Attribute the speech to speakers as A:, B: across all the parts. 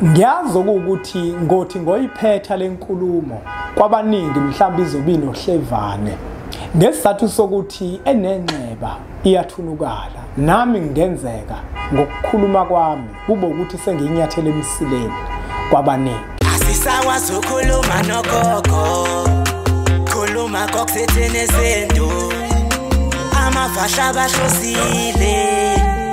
A: Ngiyazi ukuthi ngothi ngoyiphetha lenkulumo kwabaningi mhlawumbe izobe inohlevane ngesizathu sokuthi enenxeba iyathunukala nami ngenzeka ngokukhuluma kwami kube ukuthi sengiyinyathele emsileni kwabaningi.
B: Asisakwazi ukukhuluma nogogo, khuluma kokuthethene izinto, amafasha abahlosile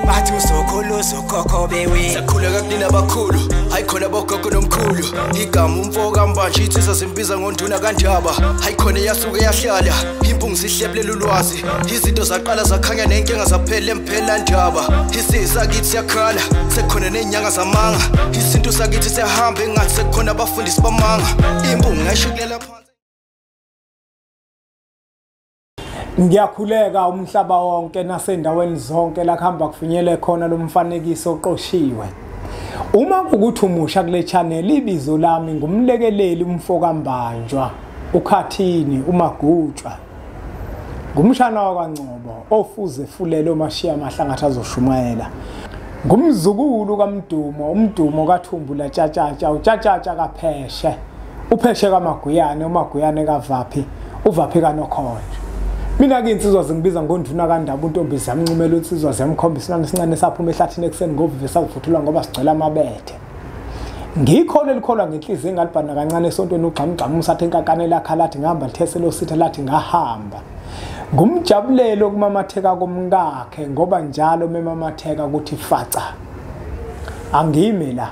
B: bathi usokhuluza ukhokho bewe.
C: Sakhuleka kunina abakhulu, hayi khona abogogo nomkhulu. Igama umfoka mbanje ithisa simbiza ngonduna kanjaba. Hayi khona yasuke yahlala, impungu sihlebulela ulwazi. Izinto zaqala zakhanya nenkinga zaphela emphela njaba. Isisa kithi siyakhala, sekukhona nenyanga zamanga. Izinto sakithi siyahamba engathi sekukhona abafundisi bamanga. Impungu ngayishukela phansi.
A: Ngiyakhuleka umhlaba wonke nasendaweni zonke la kuhamba kufinyele khona lo mfanekiso oqoshiwe. Uma ukuthi umusha kule channel ibizo lami ngumlekeleli umfoka mbanjwa ukhathini umagutshwa. Ngumshana wakwaNcobo ofuze fulele omashiya amahlangatha azoshumayela. Ngumzukulu kaMdumo, umdumo kaThumbula Tshatatsha, uTshatatsha kaPheshe. Upheshe kaMaguyane, uMaguyane kaVaphi, uVaphi kaNokhonje. Mina ke insizwa zingibiza ngonduna kaNdaba untombizi yamncumela insizwa ziyamkhomba isinani esincane saphuma ehlathini ekuseni ngovive savuthulwa ngoba sigcwele amabethe. Ngikhole likholwa ngenhliziyo engalibhana kancane esontweni ugxamgxama umsathe enkakane lakha lathi ngihamba litheselo sithe lathi ngahamba. Ngumjabulelo kumamatheka komngakhe ngoba njalo memamatheka ukuthi faca. Angime la.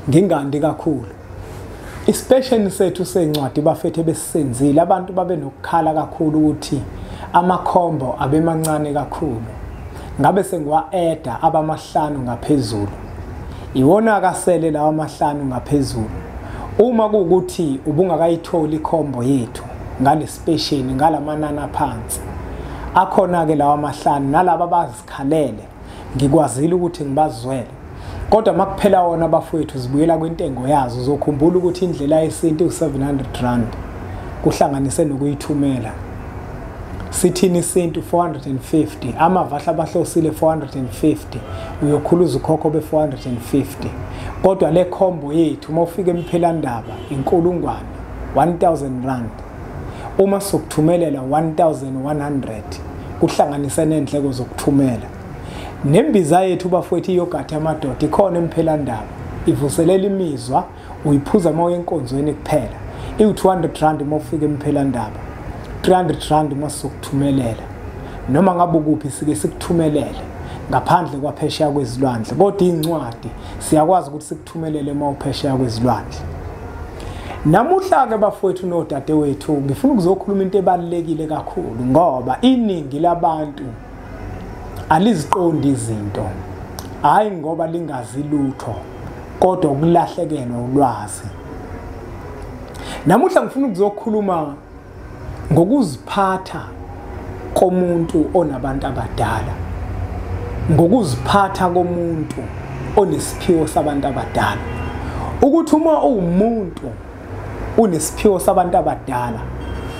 A: Ngingandi kakhulu. Isipesheni sethu sencwadi bafethe besenzile abantu babe nokukhala kakhulu ukuthi amakhombo abemancane kakhulu. Ngabe sengiwa-eda abamahlanu ngaphezulu. Iwona akasele lawa amahlanu ngaphezulu. Uma kuukuthi ubungakayitholi ikhombo yethu ngalesipesheni ngalamanani aphansi. Akhona ke lawa amahlanu nalabo abazikhalele ngikwazile ukuthi ngibazwele. Kodwa makuphela wona abafowethu zibuyela kwentengo yazo uzokhumbula ukuthi indlela yesintu u700 kuhlanganise nokuyithumela. Sithini isintu 450, amavahla abahlosile 450, uyokhuluza ukhokho be450. Kodwa le khombo yethu mawufika emphelandaba inkulungwane 1000 rand. Uma sokuthumelela 1100 kuhlanganise nendleko zokuthumela. Nembiza yethu bafowethu iyogathi amadoda ikhona emphelandaba ivuselela imizwa uyiphuza mawe enkonzweni kuphela i200 rand mawufika emphelandaba 300 rand masokuthumelela noma ngabe kuphi sike sikuthumelele ngaphandle kwaphesheya kwezilwandle kodwa incwadi siyakwazi ukuthi sikuthumelele mawuphesheya kwezilwandle. Namuhla ke bafowethu nodadewethu ngifuna ukuzokhuluma into ebalekile kakhulu ngoba iningi labantu aliziqondi izinto hayi ngoba lingazi lutho kodwa ukulahlekelwa ulwazi. Namuhla ngifuna ukuzokhuluma ngokuziphatha komuntu onabantu abadala, ngokuziphatha komuntu onesiphiwo sabantu abadala. Ukuthi uma uwumuntu unesiphiwo sabantu abadala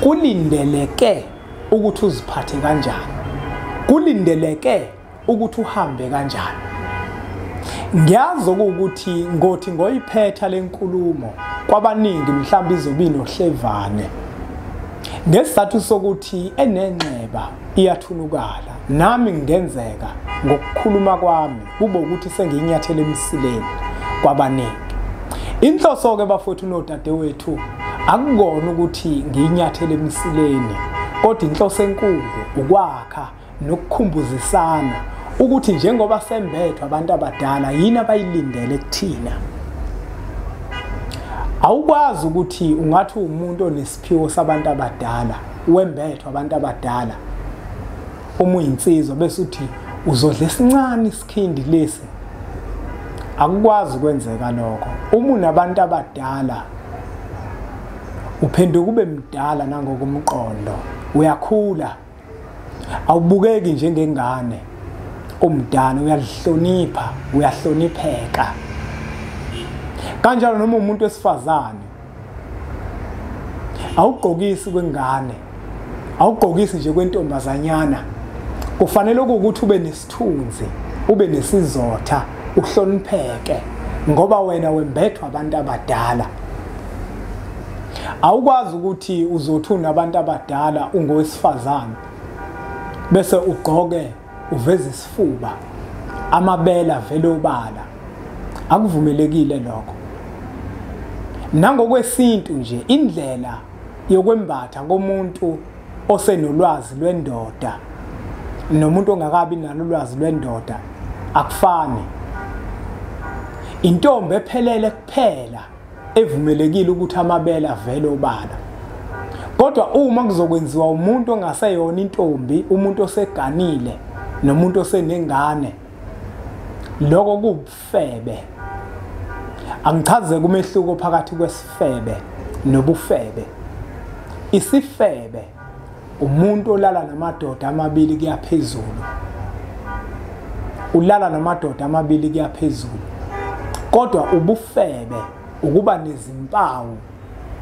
A: kulindeleke ukuthi uziphathe kanjani, kulindeleke ukuthi uhambe kanjani. Ngiyazi ukuthi ngothi ngoyiphetha lenkulumo kwabaningi mhlawumbe izobe inohlevane ngesizathu sokuthi enenxeba iyathunukala nami ngenzeka ngokukhuluma kwami kube ukuthi sengiyinyathele emsileni kwabaningi. Inhloso ke bafowethu nodadewethu akukona ukuthi ngiyinyathele emsileni kodwa inhloso enkulu ukwakha nokukhumbuzisana ukuthi njengoba sembethwa abantu abadala yini abayilindele kuthina. Awukwazi ukuthi ungathi umuntu onesiphiwo sabantu abadala wembethwa abantu abadala uma uyinsizwa bese uthi uzodla esincane isikhindi lesi. Akukwazi ukwenzeka lokho. Uma unabantu abadala uphenduka ube mdala nangokomqondo, uyakhula. Awubukeki njengengane omdala, uyalihlonipha, uyahlonipheka. Kanjalo noma umuntu wesifazane awugqokisi kwengane, awugqokisi nje kwentombazanyana. Kufanele ukuthi ube nesithunzi, ube nesizotha, uhlonipheke ngoba wena wembethwa abantu abadala. Awukwazi ukuthi uzothi unabantu abadala ungowesifazane bese ugqoke uveze isifuba amabele avele obala. Akuvumelekile lokho. Nangokwesintu nje indlela yokwembatha komuntu osenolwazi lwendoda nomuntu ongakabi nalo ulwazi lwendoda akufani. Intombi ephelele kuphela evumelekile ukuthi amabele avele obala. Kodwa uma kuzokwenziwa umuntu ongaseyona intombi, umuntu oseganile nomuntu osenengane, lokho kubufebe. Angichaze kumehluko phakathi kwesifebe nobufebe. Isifebe umuntu olala namadoda amabili kuya phezulu. Ulala namadoda amabili kuya phezulu. Kodwa ubufebe ukuba nezimpawu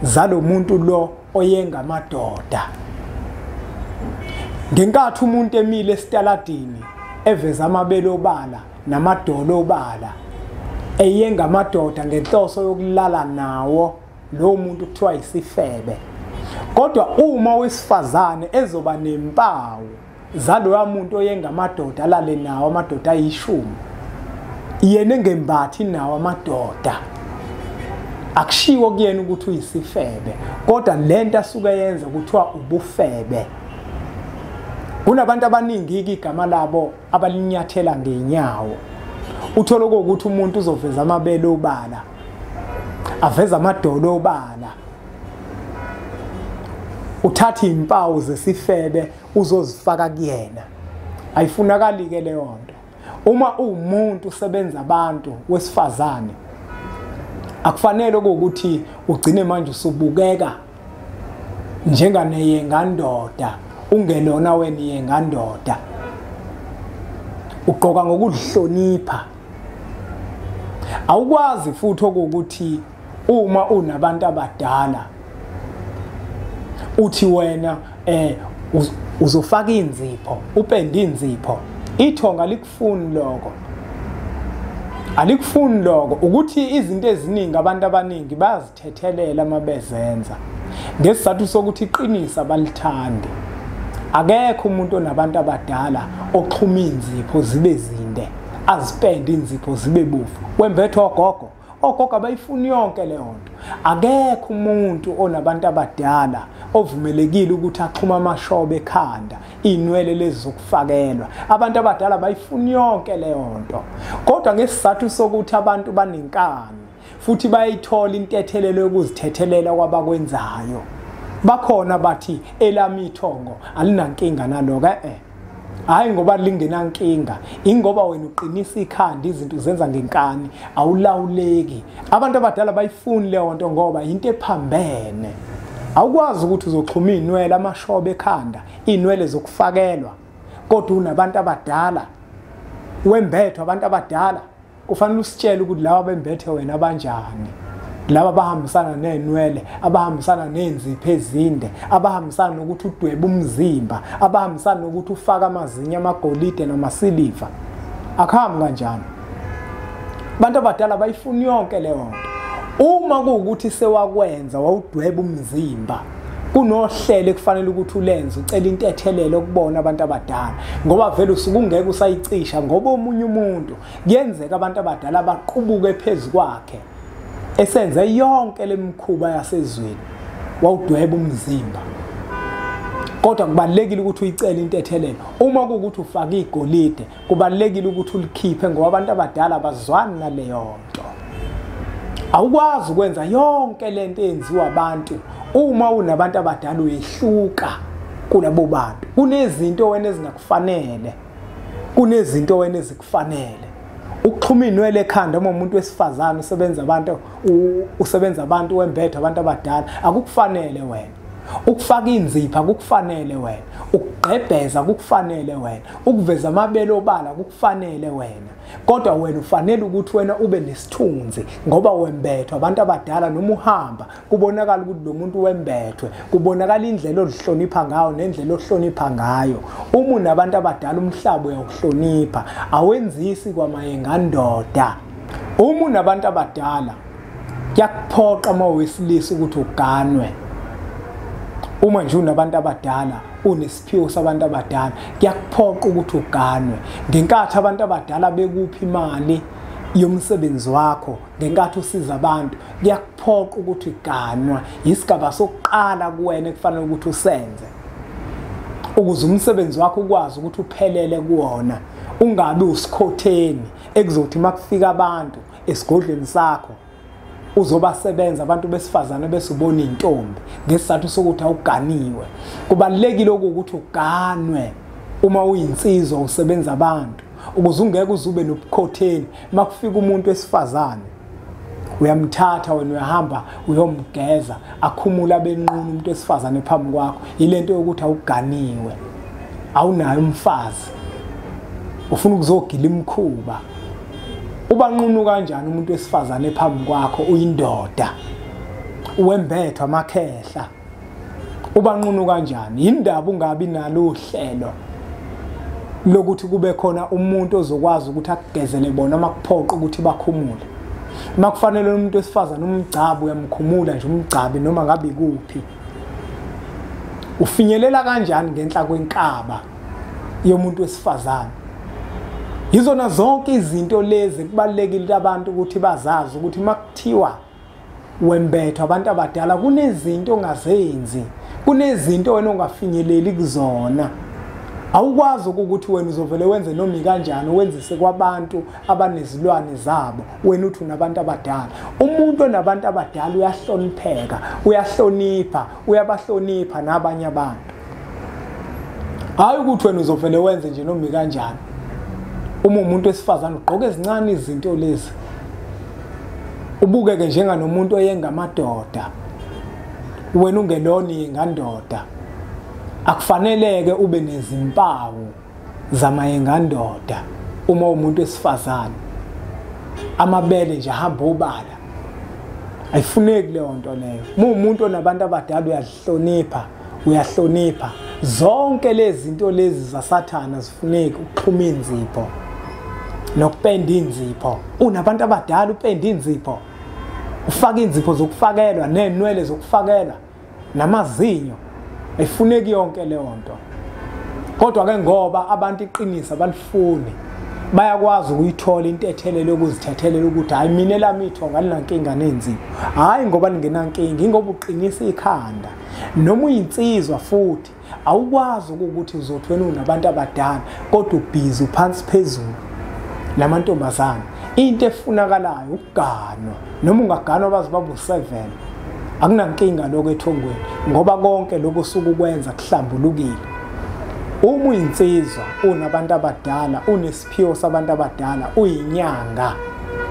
A: zalo muntu lo oyenga amadoda. Ngenkathi umuntu emile esitaladini eveza amabele obala namadolo obala eyenga amadoda ngenhloso yokulala nawo, lo muntu kuthiwa isifebe. Kodwa uma wesifazane ezoba nempawu zalo muntu oyenga amadoda alale nawo amadoda ayishumi, yena engembathi nawo amadoda, akushiwo kuyena ukuthi uyisifebe, kodwa lento asuke yenza kuthiwa ubufebe. Kunabantu abaningi igama labo abalinyathela ngenyawo. Uthola ukuthi umuntu uzoveza amabele obala, aveza amadolo obala, uthatha impawu zesifebe uzozifaka kuyena. Ayifunakali ke leyo nto. Uma umuntu usebenza abantu wesifazane, akufanele ukuthi ugcine manje usubukeka njenganeyengandoda, ungelona wena iyengandoda. Ugqoka ngokudhlonipha. Awukwazi futhi ukuthi uma unabantu abadala uthi wena uzofaka inzipho, upende inzipho. Ithonga alikufuni lokho. Alikufuni lokho ukuthi izinto eziningi abantu abaningi bayazithethelela mabezenza. Ngesizathu sokuthi iqinisa balithandi. Akekho umuntu onabantu abadala oxhuma inzipho zibe zinde, azipende inzipho zibe bufu. Wembethwa ogogo, ogogo abayifuni yonke leyo nto. Akekho umuntu onabantu abadala ovumelekile ukuthi axhuma amashobe ekhanda, inwele lezi zokufakelwa. Abantu abadala bayifuni yonke leyo nto. Kodwa ngesizathu sokuthi abantu banenkani futhi bayithola intethelelo yokuzithethelela kwabakwenzayo, bakhona bathi elami ithongo alinankinga naloko. Hayi ngoba lingenankinga, ingoba wena uqinisa ikhanda, izinto zenza ngenkani, awulawuleki. Abantu abadala bayifuni leyo nto ngoba into ephambene. Awukwazi ukuthi uzoxhuma inwele amashobe ekhanda, inwele zokufakelwa. Kodwa unabantu abadala, wembethwa abantu abadala, kufanele usitshele ukuthi laba bembethe wena abanjani. Laba bahambisana nenwele, abahambisana nenzipho ezinde, abahambisana nokuthi udwebe umzimba, abahambisana nokuthi ufaka amazinya amagolide namasiliva. Akuhambi kanjani. Abantu abadala bayifuni yonke leyo nto. Uma kuwukuthi sewakwenza wawudweba umzimba, kunohlelo kufanele ukuthi ulenze, ucela intethelelo ukubona abantu abadala, ngoba vele usuke ungeke usayicisha ngoba omunye umuntu kuyenzeka abantu abadala baqubuke phezulu kwakhe esenze yonke lemikhuba yasezweni, wawudweba umzimba. Kodwa kubalekile ukuthi uyicele intethelelo. Uma kuwukuthi ufaka igolide, kubalekile ukuthi ulikhiphe ngoba abantu abadala bazwani naleyo nto. Awukwazi ukwenza yonke lento eyenziwa abantu. Uma unabantu abadala uyehluka kulabo bantu. Kunezinto wena ezingakufanele, kunezinto wena ezikufanele. Ukuxhuma inwele ekhanda uma umuntu wesifazane usebenza abantu wembethe abantu abadala akukufanele wena. Ukufaka inzipho akukufanele wena. Ukugqebheza akukufanele wena. Ukuveza amabele obala akukufanele wena. Kodwa wena ufanele ukuthi wena ube nesithunzi ngoba wembethwa abantu abadala. Noma uhamba kubonakala ukuthi lo muntu wembethwe, kubonakala indlela ozihlonipha ngayo nendlela ohlonipha ngayo. Uma unabantu abadala umhlaba uyawuhlonipha, awenzisi kwamayengandoda. Uma unabantu abadala kuyakuphoqa uma uwesilisa ukuthi uganwe. Uma nje unabantu abadala unesiphiwo sabantu abadala kuyakuphoqa ukuthi uganwe. Ngenkathi abantu abadala bekuphi imali yomsebenzi wakho, ngenkathi usiza abantu kuyakuphoqa ukuthi uganwa. Isigaba sokuqala kuwena kufanele ukuthi usenze ukuze umsebenzi wakho ukwazi ukuthi uphelele kuwona, ungabi usikhotheni ekuzothi makufika abantu esigodlweni sakho uzobasebenza abantu besifazane bese ubona intombi ngesizathu sokuthi awuganiwe. Kubalekile ukuthi uganwe uma uyinsizwa usebenza abantu ukuze ungeke uzube nobukhotheni. Makufika umuntu wesifazane uyamthatha wena uyahamba uyomgeza akhumula benqunu umuntu wesifazane phambi kwakho. Ilento yokuthi awuganiwe, awunayo umfazi, ufuna ukuzogila imkhuba. Ubanqunu kanjani umuntu wesifazane phambi kwakho uyindoda uwembethwa amakhehla? Ubanqunu kanjani? Indaba ungabi nalo uhlelo lokuthi kube khona umuntu ozokwazi ukuthi akugezele bona makuphoqa ukuthi bakhumule. Makufanele umuntu wesifazane umgcabe uyamkhumula nje umgcabe noma ngabe kuphi. Ufinyelela kanjani ngenhla kwenkaba yomuntu wesifazane? Yizona zonke izinto lezi kubalekile abantu ukuthi bazazi ukuthi makuthiwa wembethwa abantu abadala kunezinto ongazenzi, kunezinto wena ongafinyeleli kuzona. Awukwazi ukuthi wena uzovele wenze noma kanjani wenzise kwabantu abanezilwane zabo. Wena uthi unabantu abadala. Umuntu onabantu abadala uyahlonipheka, uyahlonipha, uyabahlonipha nabanye abantu. Hayi ukuthi wena uzovele wenze nje noma kanjani. Uma umuntu wesifazane ugqoke ezincane izinto lezi, ubukeke njenganomuntu oyengamadoda, wena ungelona ingandoda. Akufaneleke ube nezimpawu zamayengandoda uma umuntu wesifazane. Amabele nje ahamba obala, ayifuneki leyo nto leyo. Uma umuntu onabantu abadala uyahlonipha, uyahlonipha. Zonke lezi zinto lezi zasathana zifuneki ukuxhuma inzipho nokupenda inzipho. Unabantu abadala upenda inzipho, ufaka inzipho zokufakelwa nenwele zokufakelwa namazinyo. Ayifuneki yonke leyo nto. Kodwa ke ngoba abantu iqinisa balifuni, bayakwazi ukuyithola into ethelele ukuzithathelela ukuthi hayi mina lami ithonga linankinga nenzipho. Hayi ngoba lingenankinga, ingoba uqinisa ikhanda. Noma uyinsizwa futhi awukwazi ukuthi uzothi wena unabantu abadala kodwa ubhizi uphansi phezulu namantombazana. Into efunakalayo ukuganwa, noma ungaganwa baze babu 7 akunankinga lokho ethongweni, ngoba konke lokho suku kwenza kuhlambulukile. Uma uyinsizwa unabantu abadala, unesiphiwo sabantu abadala, uyinyanga,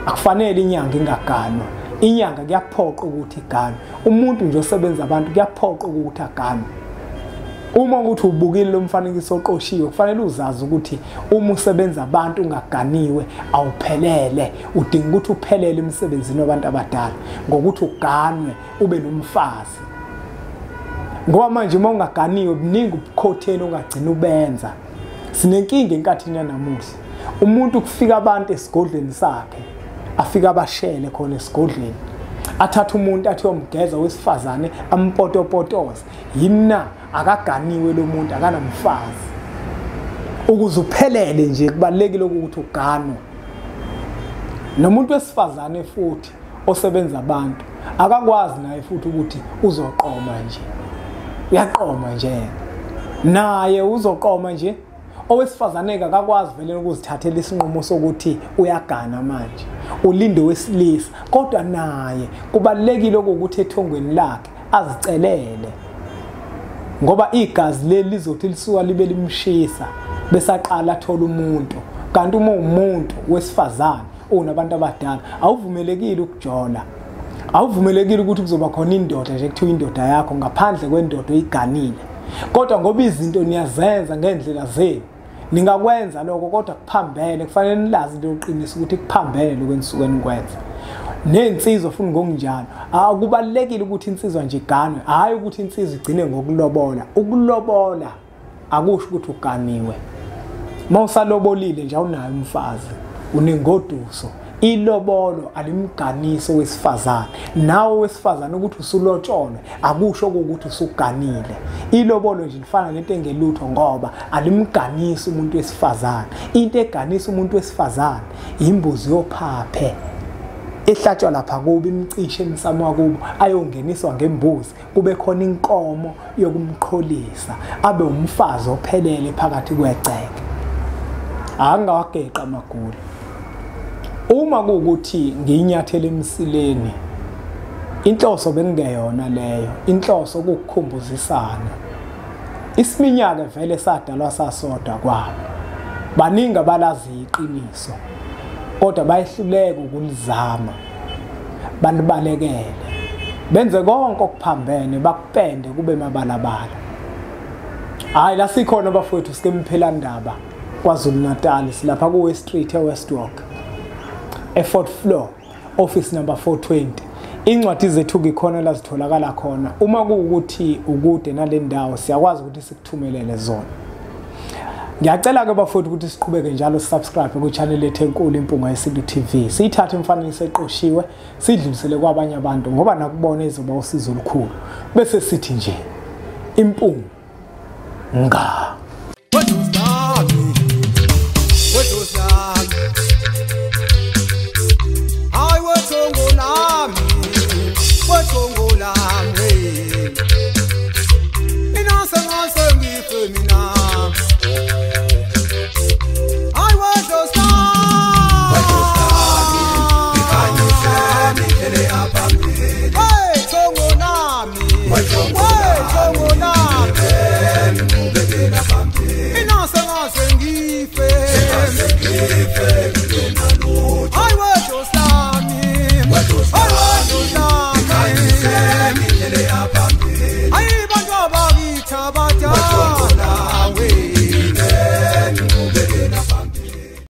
A: akufanele inyanga ingaganwa. Inyanga kuyaphoqa ukuthi iganwe. Umuntu nje osebenza abantu kuyaphoqa ukuthi aganwe. Uma ukuthi ubukile lo mfanekiso oqoshiwe kufanele uzazi ukuthi uma usebenza abantu ungaganiwe awuphelele. Udinga ukuthi uphelele emsebenzini wabantu abadala ngokuthi uganwe ube nomfazi. Ngoba manje uma ungaganiwe buningi ubukhotheni ongagcina ubenza. Sinenkinga enkathini yanamuhla. Umuntu kufika abantu esigodlweni sakhe, afika abashele khona esigodlweni, athatha umuntu athi uyomgeza wesifazane ampotopotoza. Yina akaganiwe lo muntu, akanamfazi. Ukuze uphelele nje kubalekile ukuthi uganwe. Nomuntu wesifazane futhi osebenza abantu akakwazi naye futhi ukuthi uzoqoma nje. Uyaqoma nje. Naye uzoqoma nje. Owesifazane akakwazi vele ukuzithathela isinqumo sokuthi uyagana manje. Ulinde wesilisa, kodwa naye kubalekile ukuthi ethongweni lakhe azicelele. Ngoba igazi leli lizothi lisuka libe limshisa bese aqala athola umuntu. Kanti uma umuntu wesifazane unabantu abadala awuvumelekile ukujola. Awuvumelekile ukuthi kuzoba khona indoda nje kuthiwa indoda yakho ngaphandle kwendoda oyiganile. Kodwa ngoba izinto niyazenza ngendlela zenu, ningakwenza lokho kodwa kuphambene. Kufanele nilazi into yoqinisa ukuthi kuphambene lokho enisuke nikwenza. Nensizwa futhi ngokunjalo akubalekile ukuthi insizwa nje iganwe, hayi ukuthi insizwa igcine ngokulobola. Ukulobola akusho ukuthi uganiwe. Mawusalobolile nje awunayo umfazi, unengoduso. ilobolo alimganiso wesifazane. Nawe wesifazane ukuthi usulotsholwe akusho ukuthi usuganile. Ilobolo nje lifana nento engelutho ngoba alimganisi umuntu wesifazane. Into eganisa umuntu wesifazane imbuzi yophaphe ehlatshwa lapha kubi imcishe emsamo wakubo ayongeniswa ngembuzi kube khona inkomo yokumqholisa abe umfazi ophelele phakathi kweceke. Angawageqa amagulu. Uma kuukuthi ngiyinyathele emsileni inhloso bengeyona leyo, inhloso ukukukhumbuzisana. Isiminyaka vele sadalwa sasodwa kwabo. Baningi abalazi iqiniso kodwa bayihluleka ukulizama. Banibalekele benze konke okuphambene bakupende kube mabalabala. Hayi la sikhona bafowethu sike Mphelandaba kwaZulu Natal silapha ku West Street eWest Walk e4th floor office number 420. Incwadi zethu ngikhona la zitholakala khona. Uma kuukuthi ukude nale ndawo siyakwazi ukuthi sikuthumelele zona. Ngiyacela ke bafowethu ukuthi siqhubeke njalo subscribe ku channel yethu enkulu Impunga yeSintu TV. Siyithathe imfanelo eqoshiwe sidlulisele kwabanye abantu ngoba nakubona izoba usizo olukhulu. Bese sithi nje impunga